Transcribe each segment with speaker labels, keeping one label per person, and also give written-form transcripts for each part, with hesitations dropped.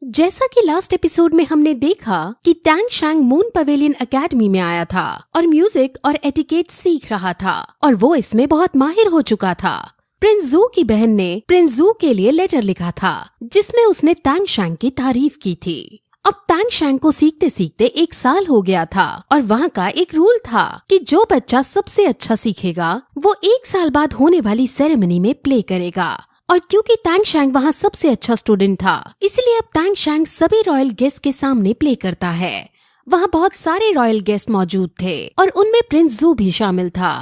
Speaker 1: जैसा कि last episode में हमने देखा कि टैंग शैंग मून पवेलियन एकेडमी में आया था और म्यूजिक और एटिकेट सीख रहा था और वो इसमें बहुत माहिर हो चुका था। प्रिंस जू की बहन ने प्रिंस जू के लिए लेटर लिखा था जिसमें उसने टैंग शैंग की तारीफ की थी। अब टैंग शैंग को सीखते सीखते 1 साल हो गया था और वहाँ का एक रूल था कि जो बच्चा सबसे अच्छा सीखेगा वो 1 साल बाद होने वाली सेरेमनी में प्ले करेगा। और क्योंकि टैंग शैंग वहाँ सबसे अच्छा स्टूडेंट था, इसलिए अब टैंग शैंग सभी रॉयल गेस्ट के सामने प्ले करता है। वहाँ बहुत सारे रॉयल गेस्ट मौजूद थे और उनमें प्रिंस जू भी शामिल था।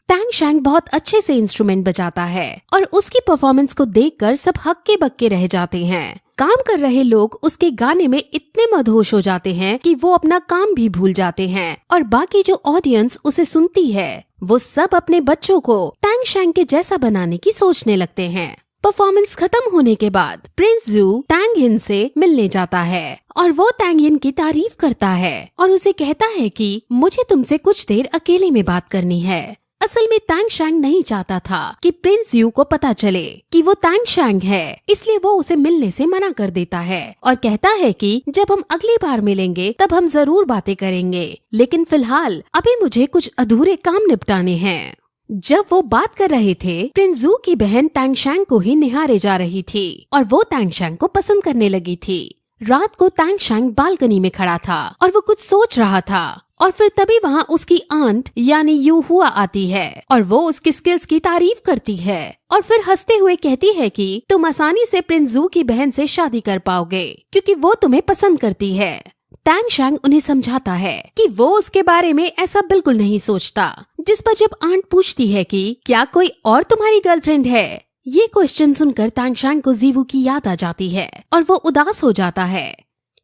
Speaker 1: टैंग शैंग बहुत अच्छे से इंस्ट्रूमेंट बजाता है और उसकी परफॉर्मेंस को देखकर सब हक्के बक्के रह जाते हैं। काम कर रहे लोग उसके गाने में इतने मदहोश हो जाते हैं कि वो अपना काम भी भूल जाते हैं और बाकी जो ऑडियंस उसे सुनती है वो सब अपने बच्चों को टैंग शैंग के जैसा बनाने की सोचने लगते हैं। परफॉर्मेंस खत्म होने के बाद प्रिंस जू टैंग हिन से मिलने जाता है और वो टैंग हिन की तारीफ करता है और उसे कहता है कि मुझे तुमसे कुछ देर अकेले में बात करनी है। असल में टैंग शैंग नहीं चाहता था कि प्रिंस यू को पता चले कि वो टैंग शैंग है, इसलिए वो उसे मिलने से मना कर देता है और कहता है कि जब हम अगली बार मिलेंगे तब हम जरूर बातें करेंगे, लेकिन फिलहाल अभी मुझे कुछ अधूरे काम निपटाने हैं। जब वो बात कर रहे थे, प्रिंस जू की बहन टैंग शैंग को ही निहारे जा रही थी और वो टैंग शैंग को पसंद करने लगी थी। रात को टैंग शैंग बालकनी में खड़ा था और वो कुछ सोच रहा था और फिर तभी वहाँ उसकी आंट यानी यू हुआ आती है और वो उसकी स्किल्स की तारीफ करती है और फिर हंसते हुए कहती है कि तुम आसानी से प्रिंस जू की बहन से शादी कर पाओगे क्योंकि वो तुम्हें पसंद करती है। टैंग शैंग उन्हें समझाता है कि वो उसके बारे में ऐसा बिल्कुल नहीं सोचता, जिस पर जब आंट पूछती है कि क्या कोई और तुम्हारी गर्लफ्रेंड है, ये क्वेश्चन सुनकर टैंग शैंग को जीवू की याद आ जाती है और वो उदास हो जाता है।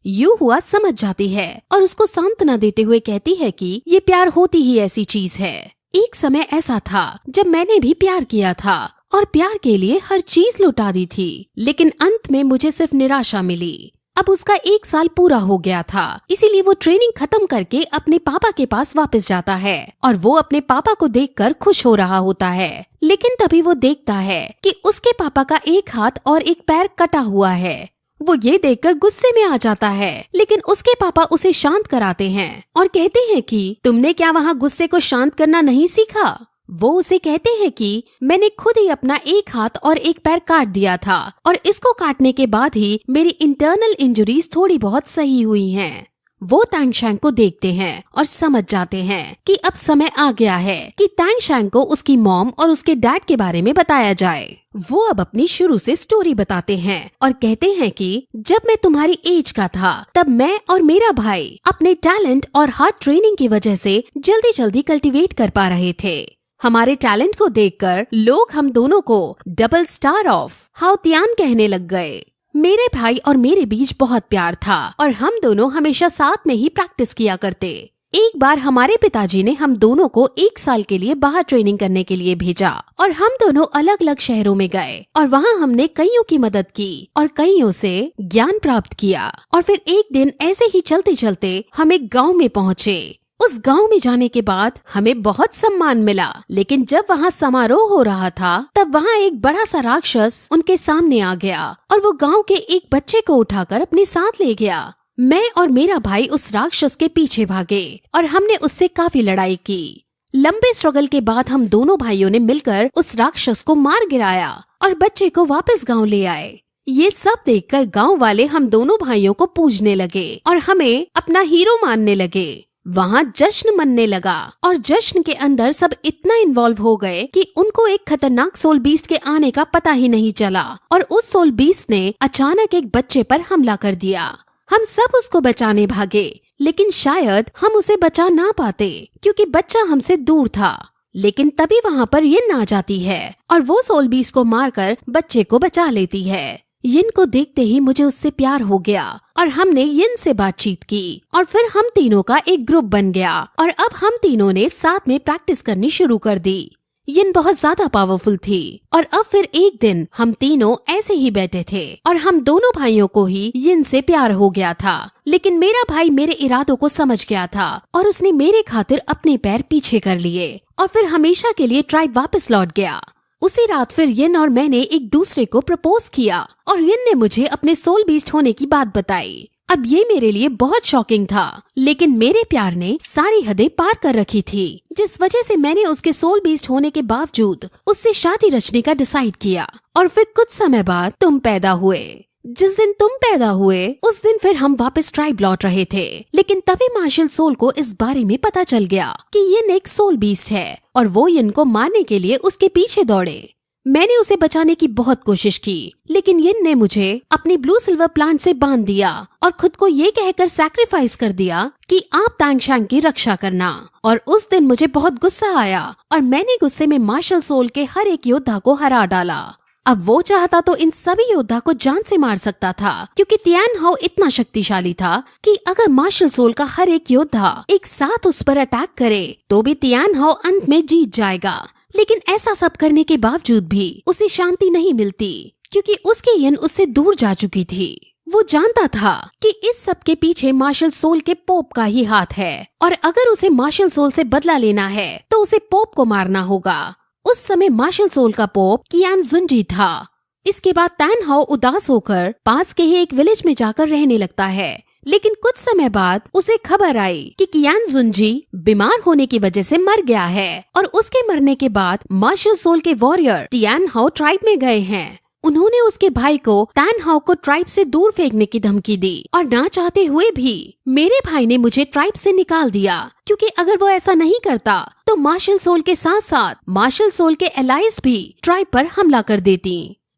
Speaker 1: यू हुआ समझ जाती है और उसको सांत्वना देते हुए कहती है कि ये प्यार होती ही ऐसी चीज है। एक समय ऐसा था जब मैंने भी प्यार किया था और प्यार के लिए हर चीज लुटा दी थी, लेकिन अंत में मुझे सिर्फ निराशा मिली। अब उसका 1 साल पूरा हो गया था, इसीलिए वो ट्रेनिंग खत्म करके अपने पापा के पास वापस जाता है और वो अपने पापा को देखकर खुश हो रहा होता है। लेकिन तभी वो देखता है कि उसके पापा का एक हाथ और एक पैर कटा हुआ है। वो ये देखकर गुस्से में आ जाता है, लेकिन उसके पापा उसे शांत कराते हैं और कहते हैं कि तुमने क्या वहाँ गुस्से को शांत करना नहीं सीखा। वो उसे कहते हैं कि मैंने खुद ही अपना एक हाथ और एक पैर काट दिया था और इसको काटने के बाद ही मेरी इंटरनल इंजरीज थोड़ी बहुत सही हुई हैं। वो टैंग शैंग को देखते हैं और समझ जाते हैं कि अब समय आ गया है कि टैंग शैंग को उसकी मॉम और उसके डैड के बारे में बताया जाए। वो अब अपनी शुरू से स्टोरी बताते हैं और कहते हैं कि जब मैं तुम्हारी एज का था तब मैं और मेरा भाई अपने टैलेंट और हार्ड ट्रेनिंग की वजह से जल्दी जल्दी कल्टीवेट कर पा रहे थे। हमारे टैलेंट को देखकर लोग हम दोनों को डबल स्टार ऑफ हाउतियान कहने लग गए। मेरे भाई और मेरे बीच बहुत प्यार था और हम दोनों हमेशा साथ में ही प्रैक्टिस किया करते। एक बार हमारे पिताजी ने हम दोनों को 1 साल के लिए बाहर ट्रेनिंग करने के लिए भेजा और हम दोनों अलग अलग शहरों में गए और वहाँ हमने कईयों की मदद की और कईयों से ज्ञान प्राप्त किया। और फिर एक दिन ऐसे ही चलते चलते हम एक गाँव में पहुँचे। उस गांव में जाने के बाद हमें बहुत सम्मान मिला, लेकिन जब वहाँ समारोह हो रहा था तब वहाँ एक बड़ा सा राक्षस उनके सामने आ गया और वो गांव के एक बच्चे को उठाकर अपने साथ ले गया। मैं और मेरा भाई उस राक्षस के पीछे भागे और हमने उससे काफी लड़ाई की। लंबे स्ट्रगल के बाद हम दोनों भाइयों ने मिलकर उस राक्षस को मार गिराया और बच्चे को वापस गाँव ले आए। ये सब देखकर गाँव वाले हम दोनों भाइयों को पूजने लगे और हमें अपना हीरो मानने लगे। वहाँ जश्न मनने लगा और जश्न के अंदर सब इतना इन्वॉल्व हो गए कि उनको एक खतरनाक सोल बीस्ट के आने का पता ही नहीं चला और उस सोल बीस्ट ने अचानक एक बच्चे पर हमला कर दिया। हम सब उसको बचाने भागे, लेकिन शायद हम उसे बचा ना पाते क्योंकि बच्चा हमसे दूर था। लेकिन तभी वहाँ पर यिन आ जाती है और वो सोल बीस्ट को मारकर बच्चे को बचा लेती है। यिन को देखते ही मुझे उससे प्यार हो गया और हमने यिन से बातचीत की और फिर हम तीनों का एक ग्रुप बन गया और अब हम तीनों ने साथ में प्रैक्टिस करनी शुरू कर दी। यिन बहुत ज्यादा पावरफुल थी और अब फिर एक दिन हम तीनों ऐसे ही बैठे थे और हम दोनों भाइयों को ही यिन से प्यार हो गया था, लेकिन मेरा भाई मेरे इरादों को समझ गया था और उसने मेरे खातिर अपने पैर पीछे कर लिए और फिर हमेशा के लिए ट्राइब वापस लौट गया। उसी रात फिर यिन और मैंने एक दूसरे को प्रपोज किया और यिन ने मुझे अपने सोल बीस्ट होने की बात बताई। अब ये मेरे लिए बहुत शॉकिंग था, लेकिन मेरे प्यार ने सारी हदें पार कर रखी थी, जिस वजह से मैंने उसके सोल बीस्ट होने के बावजूद उससे शादी रचने का डिसाइड किया। और फिर कुछ समय बाद तुम पैदा हुए। जिस दिन तुम पैदा हुए उस दिन फिर हम वापस ट्राइब लौट रहे थे, लेकिन तभी मार्शल सोल को इस बारे में पता चल गया कि यिन एक सोल बीस्ट है और वो यिन को मारने के लिए उसके पीछे दौड़े। मैंने उसे बचाने की बहुत कोशिश की, लेकिन यिन ने मुझे अपनी ब्लू सिल्वर प्लांट से बांध दिया और खुद को ये कहकर सैक्रिफाइस कर दिया कि आप टैंग शैंग की रक्षा करना। और उस दिन मुझे बहुत गुस्सा आया और मैंने गुस्से में मार्शल सोल के हर एक योद्धा को हरा डाला। अब वो चाहता तो इन सभी योद्धा को जान से मार सकता था, क्योंकि तियान हाओ इतना शक्तिशाली था कि अगर मार्शल सोल का हर एक योद्धा एक साथ उस पर अटैक करे तो भी तियान हाओ अंत में जीत जाएगा। लेकिन ऐसा सब करने के बावजूद भी उसे शांति नहीं मिलती, क्योंकि उसकी यिन उससे दूर जा चुकी थी। वो जानता था कि इस सब के पीछे मार्शल सोल के पोप का ही हाथ है और अगर उसे मार्शल सोल से बदला लेना है तो उसे पोप को मारना होगा। उस समय मार्शल सोल का पोप कियान जुनजी था। इसके बाद टैन हाओ उदास होकर पास के ही एक विलेज में जाकर रहने लगता है, लेकिन कुछ समय बाद उसे खबर आई कि कियान जुनजी बीमार होने की वजह से मर गया है और उसके मरने के बाद मार्शल सोल के वॉरियर तियान हाओ ट्राइब में गए हैं। उन्होंने उसके भाई को टैन हाओ को ट्राइब से दूर फेंकने की धमकी दी और ना चाहते हुए भी मेरे भाई ने मुझे ट्राइब से निकाल दिया, क्योंकि अगर वो ऐसा नहीं करता तो मार्शल सोल के साथ साथ मार्शल सोल के एलाइज भी ट्राइब पर हमला कर देती।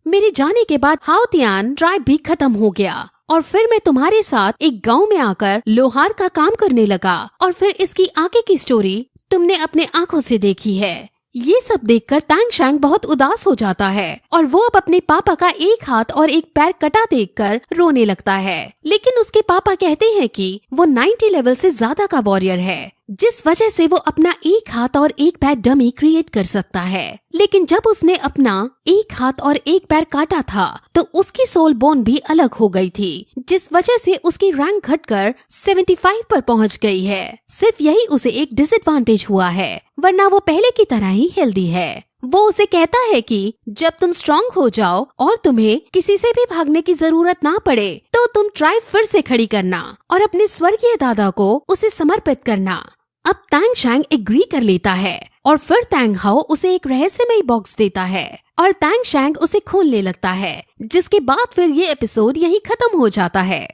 Speaker 1: मेरे जाने के बाद हाओ तियान ट्राइब भी खत्म हो गया और फिर मैं तुम्हारे साथ एक गांव में आकर लोहार का काम करने लगा और फिर इसकी आगे की स्टोरी तुमने अपने आंखों से देखी है। ये सब देखकर टैंग शैंग बहुत उदास हो जाता है और वो अब अपने पापा का एक हाथ और एक पैर कटा देखकर रोने लगता है, लेकिन उसके पापा कहते हैं कि वो 90 लेवल से ज्यादा का वॉरियर है, जिस वजह से वो अपना एक हाथ और एक पैर डमी क्रिएट कर सकता है। लेकिन जब उसने अपना एक हाथ और एक पैर काटा था तो उसकी सोल बोन भी अलग हो गई थी, जिस वजह से उसकी रैंक घटकर 75 पर पहुंच गई है। सिर्फ यही उसे एक डिसएडवांटेज हुआ है, वरना वो पहले की तरह ही हेल्दी है। वो उसे कहता है कि जब तुम स्ट्रांग हो जाओ और तुम्हें किसी से भी भागने की जरूरत ना पड़े तो तुम ट्राइब फिर से खड़ी करना और अपने स्वर्गीय दादा को उसे समर्पित करना। अब टैंग शैंग एग्री कर लेता है और फिर टैंग हाओ उसे एक रहस्यमयी बॉक्स देता है और टैंग शैंग उसे खोलने लगता है, जिसके बाद फिर ये एपिसोड यहीं खत्म हो जाता है।